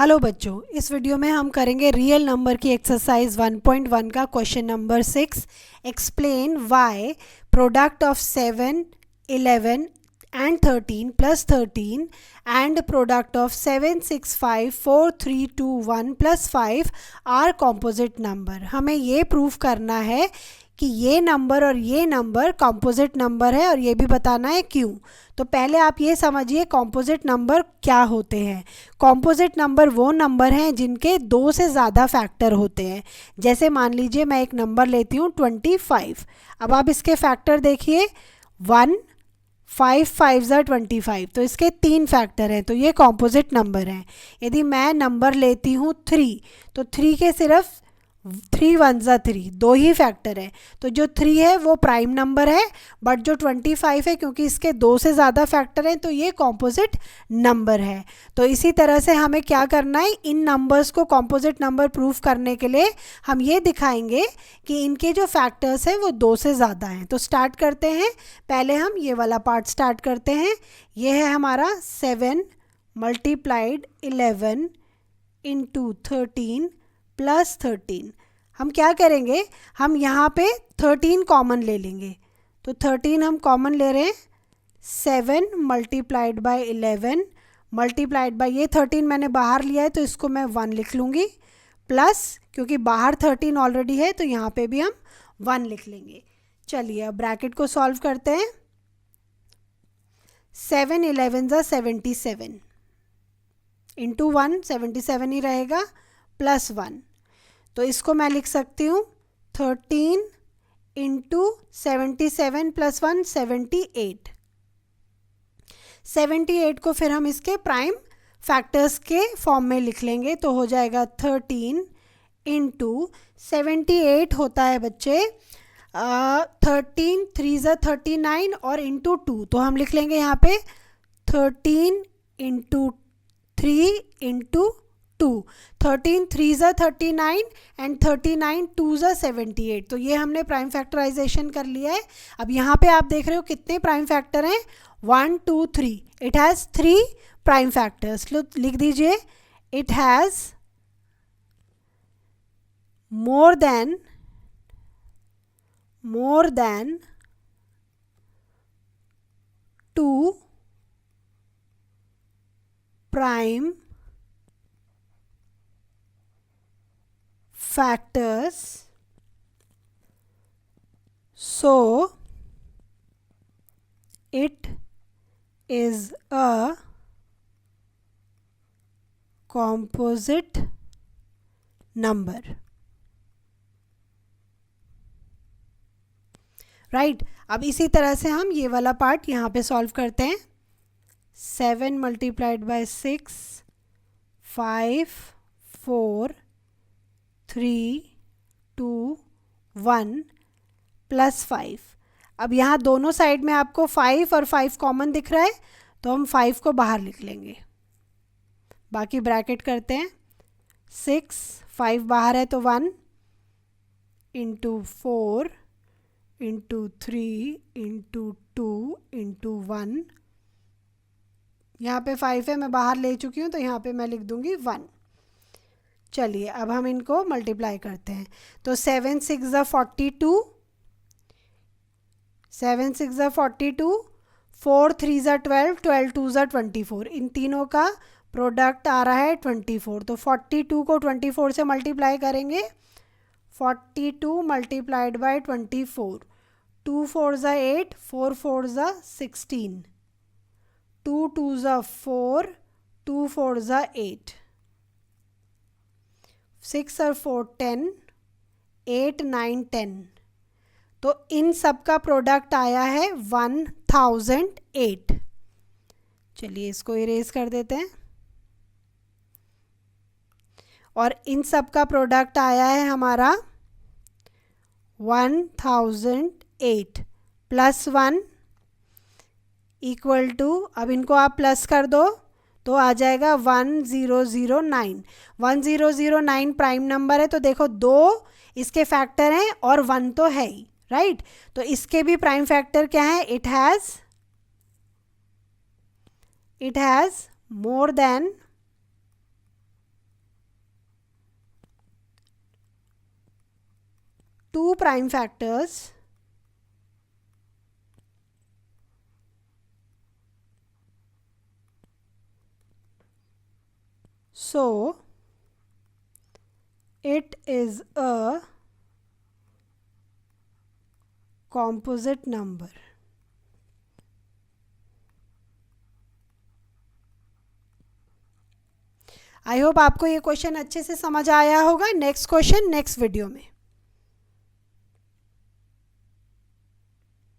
Hello बच्चों, इस video में हम करेंगे रियल नंबर की एक्सरसाइज 1.1 का question number 6। Explain why product of 7, 11 and 13 plus 13 and product of 7, 6, 5, 4, 3, 2, 1 plus 5 are composite number. हमें ये प्रूव करना है कि ये नंबर और ये नंबर कॉम्पोजिट नंबर है और ये भी बताना है क्यों। तो पहले आप ये समझिए कॉम्पोजिट नंबर क्या होते हैं। कॉम्पोजिट नंबर वो नंबर हैं जिनके दो से ज़्यादा फैक्टर होते हैं। जैसे मान लीजिए मैं एक नंबर लेती हूँ 25। अब आप इसके फैक्टर देखिए 1, 5, 5 ज़ा 25, तो इसके 3 फैक्टर हैं, तो ये कॉम्पोजिट नंबर हैं। यदि मैं नंबर लेती हूँ 3, तो 3 के सिर्फ 3 1 ज़ा 3, दो ही फैक्टर है, तो जो 3 है वो प्राइम नंबर है, बट जो 25 है क्योंकि इसके दो से ज़्यादा फैक्टर हैं तो ये कॉम्पोजिट नंबर है। तो इसी तरह से हमें क्या करना है, इन नंबर्स को कॉम्पोजिट नंबर प्रूफ करने के लिए हम ये दिखाएंगे कि इनके जो फैक्टर्स हैं वो दो से ज़्यादा हैं। तो स्टार्ट करते हैं। पहले हम ये वाला पार्ट स्टार्ट करते हैं। ये है हमारा 7 मल्टीप्लाइड 11 इंटू 13 प्लस 13। हम क्या करेंगे, हम यहाँ पे 13 कॉमन ले लेंगे। तो 13 हम कॉमन ले रहे हैं। 7 मल्टीप्लाइड बाय 11 मल्टीप्लाइड बाय, ये 13 मैंने बाहर लिया है तो इसको मैं 1 लिख लूँगी, प्लस क्योंकि बाहर 13 ऑलरेडी है तो यहाँ पे भी हम 1 लिख लेंगे। चलिए अब ब्रैकेट को सॉल्व करते हैं। 7 11 ज़ा 77 इंटू 1, 77 ही रहेगा, प्लस 1। तो इसको मैं लिख सकती हूँ 13 इंटू 77 प्लस 1 78। 78 को फिर हम इसके प्राइम फैक्टर्स के फॉर्म में लिख लेंगे, तो हो जाएगा 13 इंटू 78 होता है बच्चे 13 3 ज़ा 39 और इंटू 2, तो हम लिख लेंगे यहाँ पे 13 इंटू 3 इंटू 2। 13 3 ज़ा 39 एंड 39 2 ज़ा 78। तो ये हमने प्राइम फैक्टराइजेशन कर लिया है। अब यहाँ पे आप देख रहे हो कितने प्राइम फैक्टर हैं, 1 2 3। It has 3 prime factors. लिख दीजिए, it has more than 2 prime factors, so it is a composite number, right. अब इसी तरह से हम ये वाला पार्ट यहाँ पे सॉल्व करते हैं। 7 मल्टीप्लाइड बाय 6, 5, 4, 3, 2, 1 प्लस 5। अब यहाँ दोनों साइड में आपको 5 और 5 कॉमन दिख रहा है, तो हम 5 को बाहर लिख लेंगे, बाकी ब्रैकेट करते हैं। 6 5 बाहर है तो 1 इंटू 4 इंटू 3 इंटू 2 इंटू 1। यहाँ पे 5 है, मैं बाहर ले चुकी हूँ तो यहाँ पे मैं लिख दूँगी 1। चलिए अब हम इनको मल्टीप्लाई करते हैं। तो 7 6 ज़ा 42, 7 6 ज़ा 42, 4 3 ज़ा 12, 12 2 ज़ा 24। इन तीनों का प्रोडक्ट आ रहा है 24। तो 42 को 24 से मल्टीप्लाई करेंगे। 42 मल्टीप्लाइड बाय 24, 2 4 ज़ा 8, 4 4 ज़ा 16, 2 2 ज़ा 4, 2 4 ज़ा 8, 6 और 4 10, 8 9 10। तो इन सब का प्रोडक्ट आया है 1008। चलिए इसको इरेज कर देते हैं। और इन सब का प्रोडक्ट आया है हमारा 1008 प्लस 1 इक्वल टू, अब इनको आप प्लस कर दो तो आ जाएगा 1009। 1009 प्राइम नंबर है, तो देखो दो इसके फैक्टर हैं और 1 तो है ही, राइट। तो इसके भी प्राइम फैक्टर क्या है, it has more than 2 prime factors so it is a composite number. I hope आपको ये क्वेश्चन अच्छे से समझ आया होगा. नेक्स्ट क्वेश्चन नेक्स्ट वीडियो में.